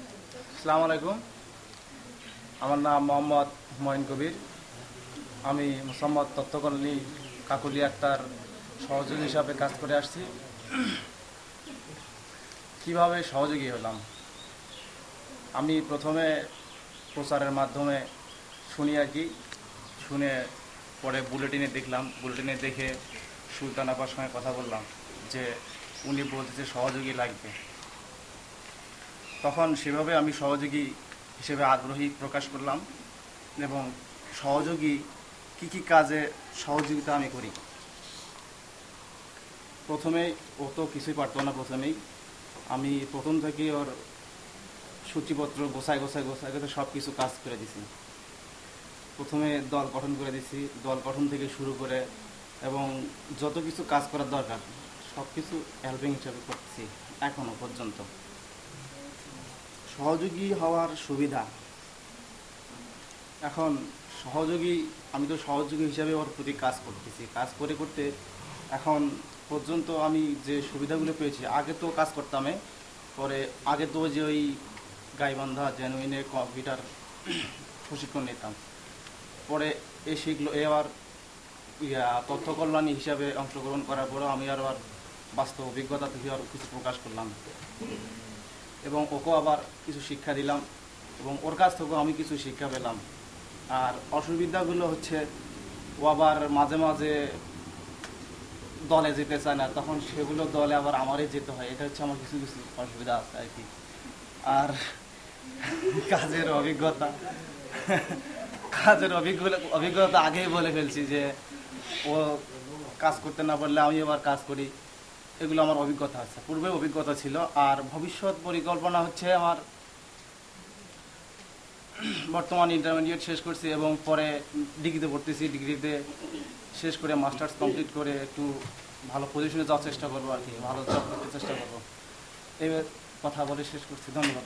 আসসালামু আলাইকুম। আমার নাম মোহাম্মদ হুমায়ুন কবির। আমি মোসাম্মদ তত্ত্বকল্যাণী কাকলি আক্তার সহযোগী হিসাবে কাজ করে আসছি। কিভাবে সহযোগী হলাম? আমি প্রথমে প্রচারের মাধ্যমে শুনি আর কি, শুনে পরে বুলেটিনে দেখলাম, বুলেটিনে দেখে সুলতান আপার সঙ্গে কথা বললাম যে উনি বলতেছে সহযোগী লাগবে। তখন সেভাবে আমি সহযোগী হিসেবে আগ্রহী প্রকাশ করলাম এবং সহযোগী কি কি কাজে সহযোগিতা আমি করি। প্রথমেই ও তো কিছুই পারতো না। আমি প্রথম থেকেই ওর সূচিপত্র গোছায় সব কিছু কাজ করে দিছি। প্রথমে দল গঠন করে দিছি, দল গঠন থেকে শুরু করে এবং যত কিছু কাজ করার দরকার সব কিছু হেল্পিং হিসাবে করতেছি এখনো পর্যন্ত। সহযোগী হওয়ার সুবিধা, এখন আমি তো সহযোগী হিসাবে ওর প্রতি কাজ করতেছি। কাজ করে করতে এখন পর্যন্ত আমি যে সুবিধাগুলো পেয়েছি, আগে তো কাজ করতাম, পরে আগে তো যে ওই গাইবান্ধা জেনুইনে কম্পিউটার প্রশিক্ষণ নিতাম, পরে শিখলো আবার তথ্য কল্যাণী হিসাবে অংশগ্রহণ করার পরেও আমি আবার বাস্তব অভিজ্ঞতা থেকে আর কিছু প্রকাশ করলাম এবং ওকেও আবার কিছু শিক্ষা দিলাম এবং ওর কাছ থেকেও আমি কিছু শিক্ষা পেলাম। আর অসুবিধাগুলো হচ্ছে ও আবার মাঝে মাঝে দলে যেতে চায় না, তখন সেগুলো দলে আবার আমারই যেতে হয়। এটা হচ্ছে আমার কিছু কিছু অসুবিধা আছে আর কি। আর কাজের অভিজ্ঞতা অভিজ্ঞতা আগেই বলে ফেলছি যে ও কাজ করতে না পারলে আমি আবার কাজ করি, এগুলো আমার অভিজ্ঞতা আছে, পূর্বে অভিজ্ঞতা ছিল। আর ভবিষ্যৎ পরিকল্পনা হচ্ছে আমার বর্তমান ইন্টারমিডিয়েট শেষ করছি এবং পরে ডিগ্রিতে পড়তেছি। ডিগ্রিতে শেষ করে মাস্টার্স কমপ্লিট করে একটু ভালো পজিশনে যাওয়ার চেষ্টা করবো আর কি, ভালো জব করতে চেষ্টা করবো। এই কথা বলে শেষ করছি। ধন্যবাদ।